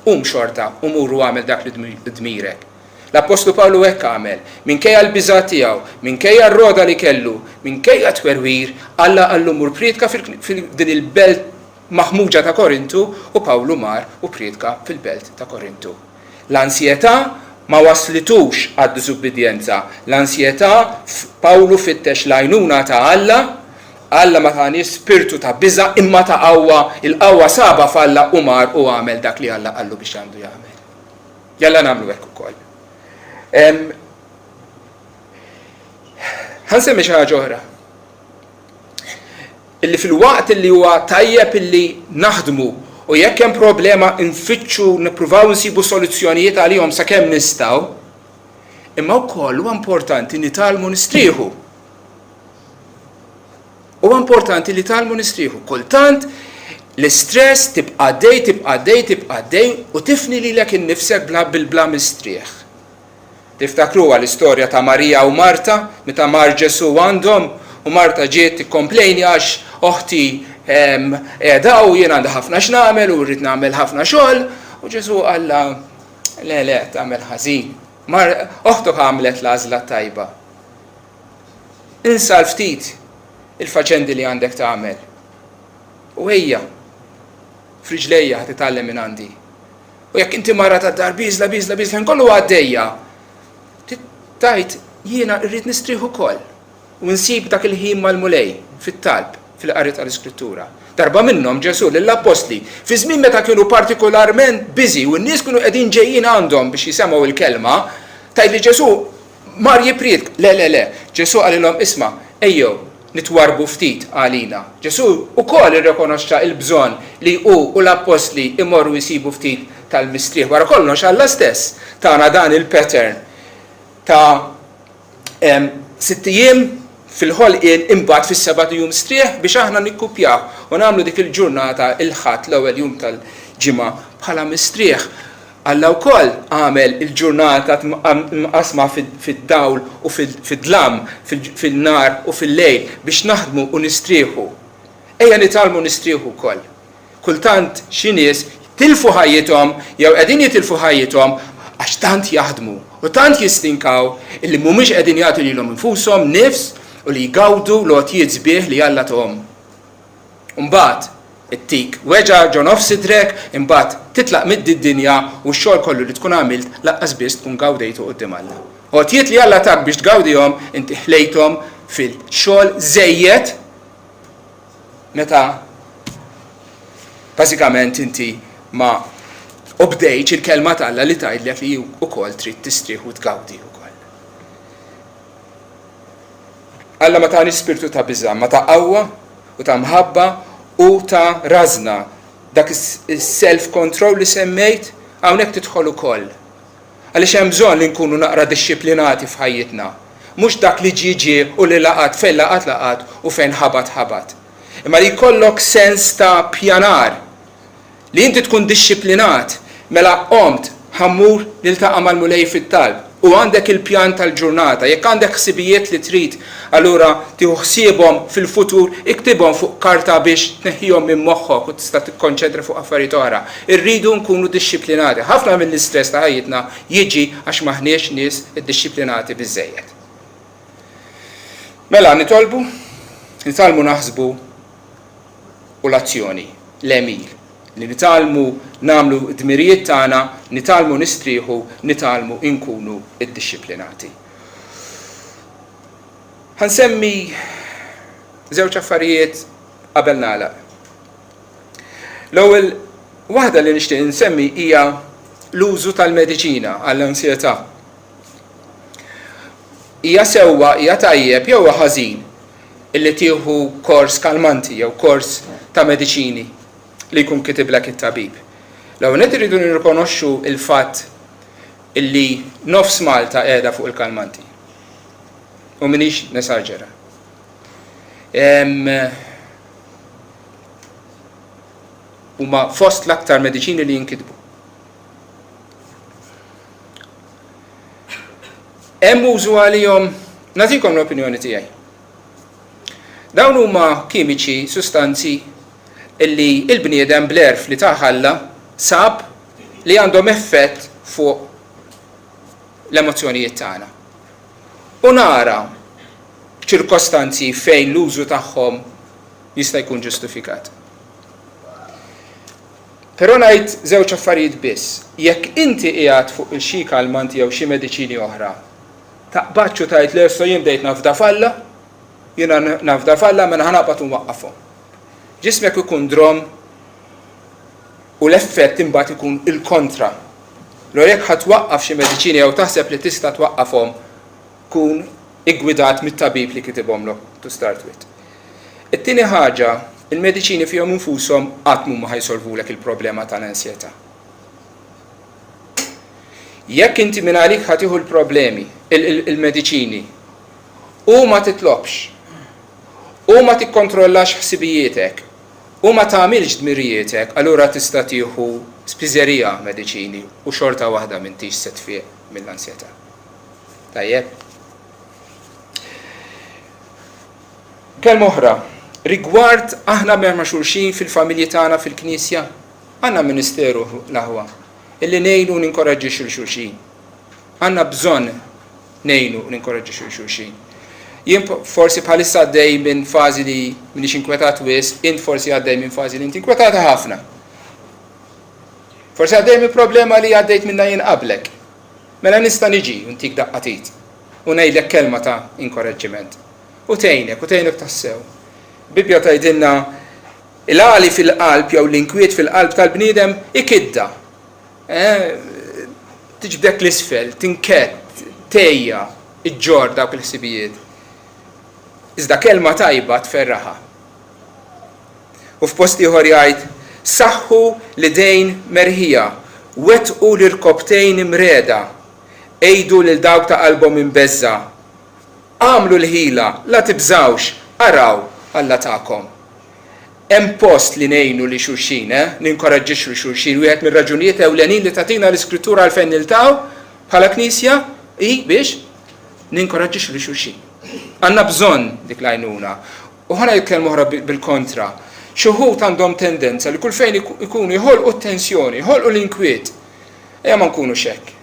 Xorta, mur u għamel dak li dmirek. L-Apostlu Pawlu hekk għamel, minkejja l-biża' tiegħu, minkejja r-roda li kellu, minkejja twerwir, Alla qallu mur priedka fil-din il-belt maħmuġa ta' Korintu u Pawlu mar u priedka fil-belt ta' Korintu. L-ansjetà ma waslitux għad-diżubbidjenza. L-ansjetà Pawlu fittex l-għajnuna ta' Alla ma tani spirtu ta' biża' imma ta' qawwa, il-qawwa saba f'Alla u mar u għamel dak li Alla qallu biex għandu jagħmel. Jalla nagħmlu hekk ukoll. Ħansemmi xi ħaġa oħra. Illi fil-waqt illi huwa tajjeb illi naħdmu u jekk hemm problema nfittxu nippruvaw nsibu soluzzjonijiet għalihom sakemm nistgħu, imma wkoll huwa importanti nitalmu nistrieħu. Huwa importanti li talmu nistrieħu. Kultant l-istress tibqa' dej u tifni lilek innifsek bla mistrieħ. Tiftakruha l-istorja ta' Marija u Marta, meta mar Ġesu għandhom u Marta ġiet tikkomplejni għax oħti qiegħda u jien għandha ħafna x'nagħmel u rrid nagħmel ħafna xogħol u Ġesu qalla le tagħmel ħażin. Oħtok għamlet l-għażla tajba. Insa l-ftit il-faċendi li għandek tagħmel. U ejja friġlejja titgħallem minn għandi. U jekk inti mara ta' dar biżla kollu għaddejja. Tajt jiena rrid nistrieħu wkoll u nsib dak il-ħin mal-mulej fit-talb fil-qari tal-Iskrittura. Darba minnhom Ġesu lill-Apostli fi żmien meta kienu partikolarment busy u n-nies kienu qegħdin ġejjin għandhom biex jisemgħu il-kelma, tajt li Ġesu mar jipried. Le. Ġesu qalilhom isma' ejjew nitwarbu ftit għalina. Ġesu ukoll irrikonoxxa l-bżonn li u l-Apostli imorru jsibu ftit tal-mistrieħ. Wara kollox Alla stess tagħna dan il-pattern ta' 6 ijiem fil-ħolqien imbagħad fis-sebgħu jum strieħ biex aħna nikkupjaw u nagħmlu dik il-ġurnata il-ħadd l-ewwel jum tal-ġimgħa bħala mistrieħ. Alla wkoll għamel il-ġurnata mqasma fid-dawl u fid-dlam, fil-nar u fil-lejl biex naħdmu u nistrieħu. Ejja nitalmu nistrieħu wkoll. Kultant xi nies tilfu ħajjithom jew qegħdin jitilfu ħajjithom għax tant jaħdmu u tant jistinkaw illi mhumiex qegħdin jagħtu lilhom infushom nifs u li jgawdu logħtijiet sbieħ li Alla tuhom. Imbagħad ittik weġa' ġo nofs idrek, imbagħad titlaq mid-dinja u x-xogħol kollu li tkun għamilt laqqas biss tkun gawdejtu quddiem Alla. Għotjiet li Alla tak biex tgawdihom inti ħlejthom fil-xogħol żejjed meta bażikament inti ma ubdejx il-kelma ta' Alla li tgħidlek li wkoll trid tistrieħ u tgawdi wkoll. Alla ma tani spiritu ta' biża', ma ta' qawwa u ta' mħabba u ta' razna, dak is-self-control li semmejt, hawnhekk tidħol ukoll. Għaliex hemm bżonn li nkunu naqra dixxiplinati f'ħajjitna. Mhux dak li ġiġi u li laqat fejn laqat u fejn ħabat. Imma li jkollok sens ta' pjanar li inti tkun dixxiplinat mela qomt ħammur niltaqa' mal-mulej fit-talb u għandek il-pjan tal-ġurnata, jekk għandek ħsibijiet li trid, allura tieħu ħsiebhom fil-futur iktibhom fuq karta biex tneħħihom minn moħħok u tista' tikkonċentra fuq affarijiet oħra. Irridu nkunu dixxiplinati. Ħafna mill-istress ta' ħajjitna jiġi għax maħniex nies iddixxiplinati biżżejjed. Mela nitalmu naħsbu u l-azzjoni, l-emil. Li nitalmu namlu d-dmirijiet tagħna, nitalmu nistrieħu, nitalmu inkunu iddixxiplinati. Ħansemmi żewġ affarijiet qabel nagħlaq. L-ewwel waħda li nixtieq insemmi hija l-użu tal-mediċina għall-ansjetà. Hija sewwa, hija tajjeb jew ħażin illi tieħu kors kalmanti jew kors ta' mediċini li jkun kitiblek it-tabib. L-ewwel irridu nirrikonoxxu il-fatt illi nofs Malta qiegħda fuq il-kalmanti. U minix nesaġera. Huma fost l-aktar mediċini li jinkitbu. Hemm użu għalihom, nagħtikom l-opinjoni tiegħi. Dawn huma kimiċi, sustanzi illi il-bniedem bl-erf li taħalla sab li għandhom effett fuq l-emozzjonijiet tagħna. U nara ċirkostanzi fejn l-użu tagħhom jista' jkun ġustifikat. Però ngħid żewġ affarijiet biss. Jekk inti qiegħed fuq xi kalmanti jew xi mediċini oħra, taqbadx u tgħid le jien bdejt nafda falla, jiena nafda falla minn ħanaqbad u waqqafhom. Ġismek ikun drom u l-effett imbagħad ikun il-kontra. L jekk ħatwaqqaf xi mediċini jew taħseb li tista' twaqqafhom kun iggwidat mit-tabib li kitibhomlok to start with. It-tieni ħaġa, il-mediċini fihom infushom qatt ma ħajsolvulek il-problema tal-ansjetà. Jekk inti minn għalik ħatiħu l-problemi, il-mediċini, u ma titlobx, u ma tikkontrollax ħsibijietek, u ma tagħmilx dmirijietek, allura tista' tieħu spiżerija mediċini u xorta waħda m'intix se tfieq mill-ansjetà. Tajjeb. Kelma oħra, rigward aħna ma' xulxin fil-familji tagħna fil-Knisja, għandna ministeru l-aħwa illi ngħinu u ninkoraġġixxu l-xulxin. Għandna bżonn ngħinu u ninkoraġġixxu l-xulxin. Jien forsi bħalissa għaddej minn fażi li minix inkwetat wis, int forsi għaddej minn fażi li int inkwetata ħafna. Forsi għaddej minn problema li għaddejt minna jien qablek. Mela nista' niġi u ntik daqqatit u ngħidlek kelma ta' inkoraġġiment. U tgħinek tassew. Bibja tgħidilna il-għali fil-qalb jew l-inkwiet fil-qalb tal-bniedem ikidda. Tiġbdek l-isfel, tinkett, tejja, iġġor dawk il-ħsibijiet. Iżda kelma tajba tferraħa. U f'post ieħor jgħid, saħħu l-idejn merħija, wettqu l-irkobtejn imreda, ejdu lil dawk ta' qalbhom imbeżza, għamlu l-ħila, la tibżawx, araw Alla tagħkom. Hemm post li ngħinu li xulxin, ninkoraġġixxu xulxin, wieħed mir-raġunijiet ewlenin li tagħtina l-Iskrittura għalfejn niltgħu bħala Knisja biex ninkoraġġixxu li xulxin. Għandna bżonn dik l-għajnuna. U ħana jitkellmu oħra bil-kontra. Xi wħud għandhom tendenza li kull fejn ikunu jħolqu t-tensjoni, jħolqu l-inkwiet. Ejja ma nkunux hekk.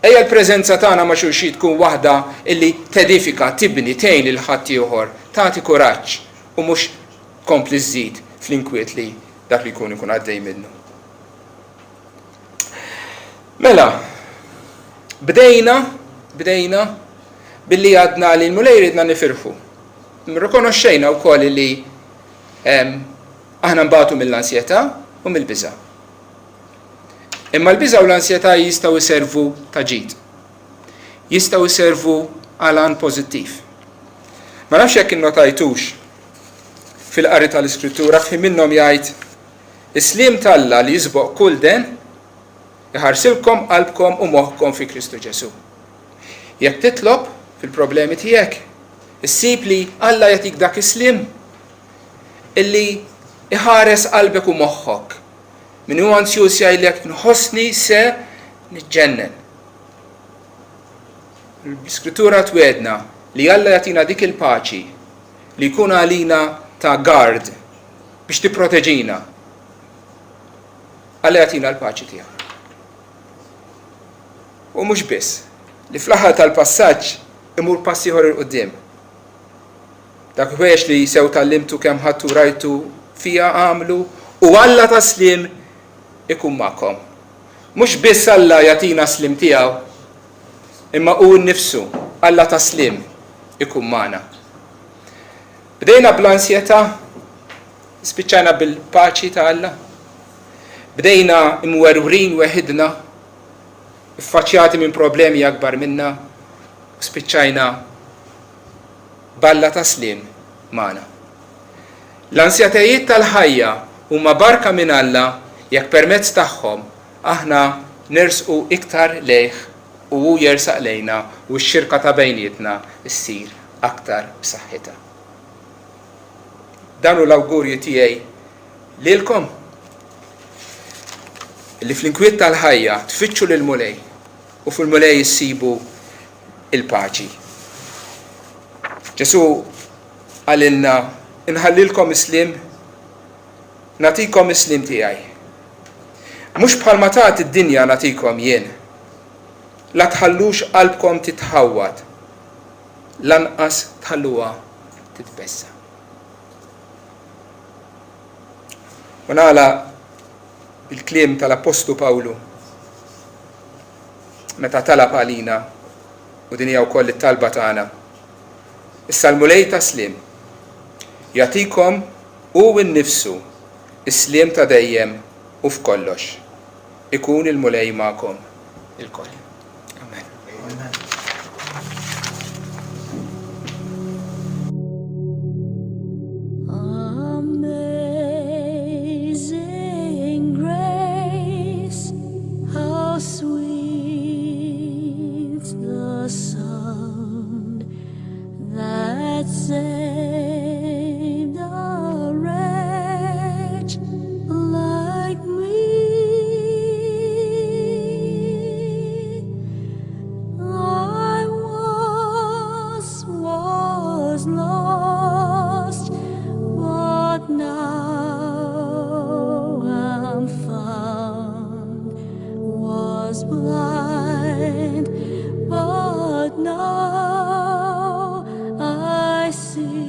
Ejja l-preżenza tagħna ma' xulxin tkun waħda illi tedifika, tibni, tgħin lil ħadd ieħor, tagħti kuraġġ u mhux kompli żżid fl-inkwiet li dak li jkun ikun għaddej minnu. Mela, bdejna billi għadna li l-mulej ridna nifirħu. Rikonoxxejna wkoll li aħna mbagħtu mill-ansjetà u mill-biża'. Imma l-biża' u l-ansjetà jistgħu jservu ta' ġid. Jistgħu jservu għal għan pożittiv. Ma nafx jekk innotajtux fil-qari tal-Iskrittura f'ħin minnhom jgħid is-sliem t'Alla li jisboq kull den iħarsilkom qalbkom u moħħkom fi Kristu Ġesu. Jekk titlob fil-problemi tiegħek, issib li Alla jagħtik dak is-sliem illi iħares qalbek u moħħok. Min huwa ansjuż jgħidlek nħossni se niġġennen. L-Iskrittura twedna li Alla jagħtina dik il-paċi li jkun għalina ta' gard biex tipproteġina. Alla jagħtina l-paċi tiegħu. U mhux biss, li fl-aħħar tal-passaġġ imur pass ieħor il qudiem. Dak wex li sew tallimtu kemm ħadtu rajtu fija għamlu u Alla taslim ikun magħkom. Mhux biss Alla jagħtina slim tiegħu, imma hu nnifsu Alla taslim ikun magħna. Bdejna bl-ansjetà, spiċċajna bil-paċi ta' Alla. Bdejna imwerwrin weħidna, iffaċċjati minn problemi akbar minna, u spiċċajna b'Alla taslim magħna. L-ansjetajiet tal-ħajja huma barka minn Alla jekk permezz tagħhom aħna nersqu iktar lejh u hu jersaq lejna u x-xirka ta' bejnietna issir aktar b'saħħitha. Dan hu l-awgurju tiegħi lilkom li fl-inkwiet tal-ħajja tfittxu lil mulej u fil-mulej issibu il-paċi. Ġesu għalilna inħallilkom islim, natikom islim tiegħi. Mhux bħalma tagħti d-dinja natikom jien. La tħallux qalbkom titħawwad, lanqas tħalluha titbessa. U nagħla bil-kliem tal-Apostlu Pawlu meta talab għalina u din hija wkoll it-talba tagħna. Issa l-mulej taslim jagħtikom hu nnifsu is-sliem ta' dejjem u f'kollox. Ikun il-mulej magħkom ilkoll. Amen. Amen. Blind, but now I see.